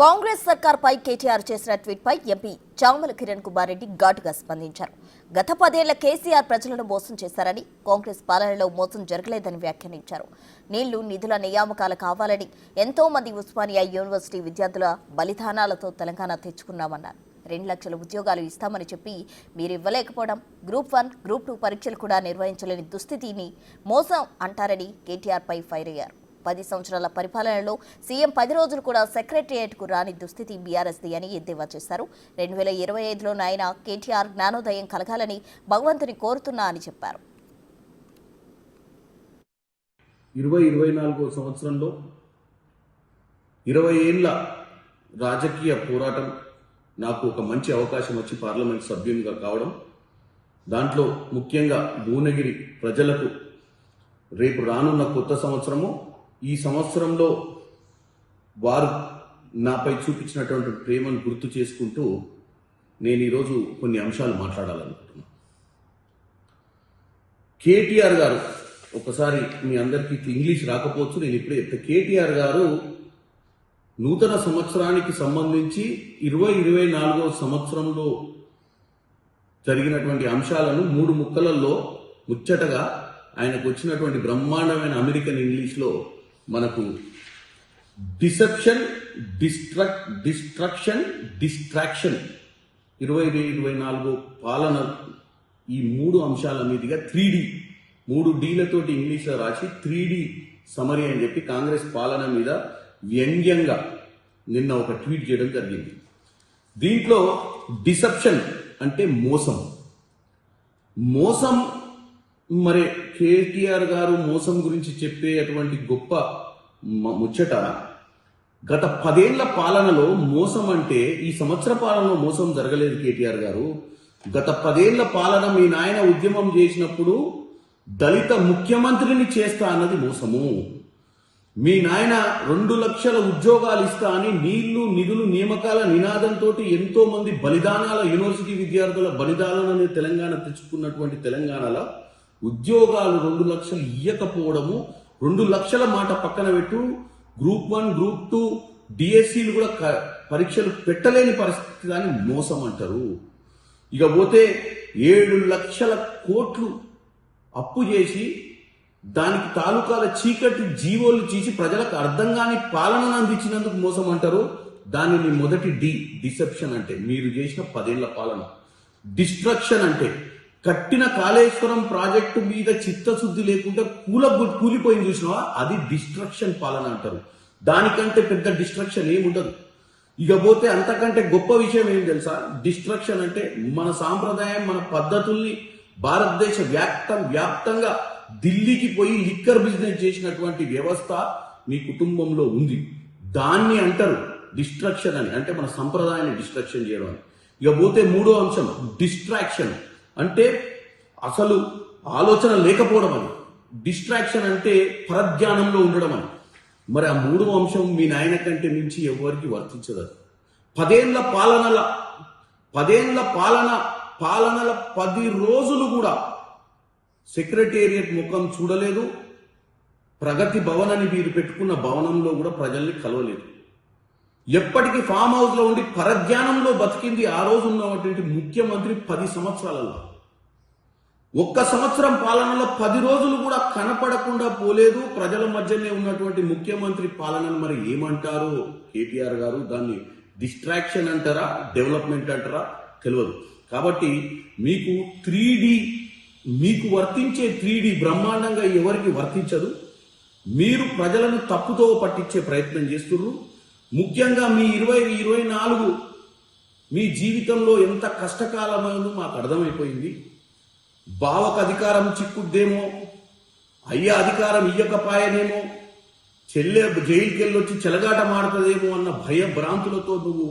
కాంగ్రెస్ సర్కార్పై కేటీఆర్ చేసిన ట్వీట్పై ఎంపీ చామల కిరణ్ కుమార్ రెడ్డి ఘాటుగా స్పందించారు. గత 10 ఏళ్ల కేసీఆర్ ప్రజలను మోసం చేశారని, కాంగ్రెస్ పాలనలో మోసం జరగలేదని వ్యాఖ్యానించారు. నీళ్లు, నిధుల నియామకాలు కావాలని ఎంతో మంది ఉస్మానియా యూనివర్సిటీ విద్యార్థుల బలిదానాలతో తెలంగాణ తెచ్చుకున్నామన్నారు. 2 లక్షల ఉద్యోగాలు ఇస్తామని చెప్పి మీరివ్వలేకపోవడం, గ్రూప్ 1, గ్రూప్ 2 పరీక్షలు కూడా నిర్వహించలేని దుస్థితిని మోసం అంటారని కేటీఆర్పై ఫైర్ అయ్యారు. 10 సంవత్సరాల పరిపాలనలో సీఎం 10 రోజులు కూడా సెక్రటేరియట్కు రాని దుస్థితి బీఆర్ఎస్ది అని ఎద్దేవా చేశారు. 2025లో నాయన కేటీఆర్ జ్ఞానోదయం కలగాలని భగవంతుని కోరుతున్నా అని చెప్పారు. 2024 సంవత్సరంలో 20 ఏళ్ల రాజకీయ పోరాటం నాకు ఒక మంచి అవకాశం వచ్చి పార్లమెంట్ సభ్యునిగా కావడం, దాంట్లో ముఖ్యంగా భువనగిరి ప్రజలకు రేపు రానున్న కొత్త సంవత్సరము, ఈ సంవత్సరంలో వారు నాపై చూపించినటువంటి ప్రేమను గుర్తు చేసుకుంటూ నేను ఈరోజు కొన్ని అంశాలు మాట్లాడాలనుకుంటున్నాను. కేటీఆర్ గారు, ఒకసారి మీ అందరికీ ఇంగ్లీష్ రాకపోవచ్చు, నేను ఇప్పుడే చెప్తే, కేటీఆర్ గారు నూతన సంవత్సరానికి సంబంధించి 2024 సంవత్సరంలో జరిగినటువంటి అంశాలను 3 ముక్కలలో ముచ్చటగా ఆయనకు వచ్చినటువంటి బ్రహ్మాండమైన అమెరికన్ ఇంగ్లీష్లో మనకు డిసెప్షన్, డిస్ట్రక్షన్, డిస్ట్రాక్షన్ 2024 పాలన, ఈ 3 అంశాల మీదుగా 3D 3 డీలతోటి ఇంగ్లీష్లో రాసి 3D సమరీ అని చెప్పి కాంగ్రెస్ పాలన మీద వ్యంగ్యంగా నిన్న ఒక ట్వీట్ చేయడం జరిగింది. దీంట్లో డిసెప్షన్ అంటే మోసం మరి కేటీఆర్ గారు మోసం గురించి చెప్పేటువంటి గొప్ప ముచ్చట, గత 10 ఏళ్ల పాలనలో మోసం అంటే, ఈ సంవత్సర పాలనలో మోసం జరగలేదు కేటీఆర్ గారు. గత 10 ఏళ్ల పాలన మీ నాయన ఉద్యమం చేసినప్పుడు దళిత ముఖ్యమంత్రిని చేస్తా అన్నది మోసము. మీ నాయన 2 లక్షల ఉద్యోగాలు ఇస్తా అని నీళ్లు, నిధులు, నియామకాల నినాదంతో ఎంతో మంది బలిదానాల, యూనివర్సిటీ విద్యార్థుల బలిదానాలను తెలంగాణ తెచ్చుకున్నటువంటి తెలంగాణలో ఉద్యోగాలు 2 లక్షలు ఇయ్యకపోవడము, 2 లక్షల మాట పక్కన పెట్టు, గ్రూప్ 1, గ్రూప్ 2 డిఎస్సీలు కూడా పరీక్షలు పెట్టలేని పరిస్థితి అని మోసం అంటారు. ఇక పోతే 7 లక్షల కోట్లు అప్పు చేసి దానికి తాలూకాల చీకటి జీవోలు చేసి ప్రజలకు అర్థం కాని పాలనను అందించినందుకు మోసం అంటారు. దానిని మొదటి డిసెప్షన్ అంటే మీరు చేసిన 10 ఏళ్ల పాలన. డిస్ట్రక్షన్ అంటే కట్టిన కాళేశ్వరం ప్రాజెక్టు మీద చిత్తశుద్ధి లేకుండా కూలిపోయింది చూసినావా, అది డిస్ట్రక్షన్ పాలన అంటారు. దానికంటే పెద్ద డిస్ట్రక్షన్ ఏముండదు. ఇక పోతే అంతకంటే గొప్ప విషయం ఏం తెలుసా, డిస్ట్రక్షన్ అంటే మన సాంప్రదాయం, మన పద్ధతుల్ని భారతదేశ వ్యాప్తంగా ఢిల్లీకి పోయి లిక్కర్ బిజినెస్ చేసినటువంటి వ్యవస్థ మీ కుటుంబంలో ఉంది. దాన్ని అంటారు డిస్ట్రక్షన్ అని, అంటే మన సంప్రదాయాన్ని డిస్ట్రక్షన్ చేయడం అని. ఇక పోతే 3వ అంశం డిస్ట్రాక్షన్ అంటే అసలు ఆలోచన లేకపోవడం అని. డిస్ట్రాక్షన్ అంటే పరధ్యానంలో ఉండడం అని. మరి ఆ 3వ అంశం మీ నాయన కంటే మించి ఎవరికి వర్తించదు. 10 ఏళ్ల పాలనల 10 రోజులు కూడా సెక్రటేరియట్ ముఖం చూడలేదు. ప్రగతి భవన్ అని మీరు పెట్టుకున్న భవనంలో కూడా ప్రజల్ని కలవలేదు. ఎప్పటికీ ఫామ్ హౌస్ లో ఉండి పరధ్యానంలో బతికింది ఆ రోజు ఉన్నటువంటి ముఖ్యమంత్రి 10 సంవత్సరాలలో. 1 సంవత్సరం పాలనలో 10 రోజులు కూడా కనపడకుండా పోలేదు. ప్రజల మధ్యనే ఉన్నటువంటి ముఖ్యమంత్రి పాలనను మరి ఏమంటారు కేటీఆర్ గారు? దాన్ని డిస్ట్రాక్షన్ అంటారా, డెవలప్మెంట్ అంటారా తెలియదు. కాబట్టి మీకు 3D, మీకు వర్తించే 3D బ్రహ్మాండంగా ఎవరికి వర్తించదు. మీరు ప్రజలను తప్పుతో పట్టించే ప్రయత్నం చేస్తున్నారు. ముఖ్యంగా మీ 2024 మీ జీవితంలో ఎంత కష్టకాలమైందో మాకు అర్థమైపోయింది. బావకు అధికారం చిక్కుద్దేమో, అయ్యా అధికారం ఇయ్యకపాయనేమో, చెల్లె జైలుకి వెళ్ళొచ్చి చెలగాట మాడుతుందేమో అన్న భయభ్రాంతులతో నువ్వు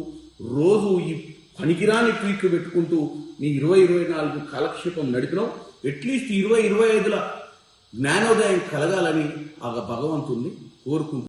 రోజు ఈ పనికిరాని ట్వీట్లు పెట్టుకుంటూ నీ 2024 కాలక్షేపం నడిపినావు. అట్లీస్ట్ 2025ల జ్ఞానోదయం కలగాలని ఆ భగవంతుణ్ణి కోరుకుంటున్నాను.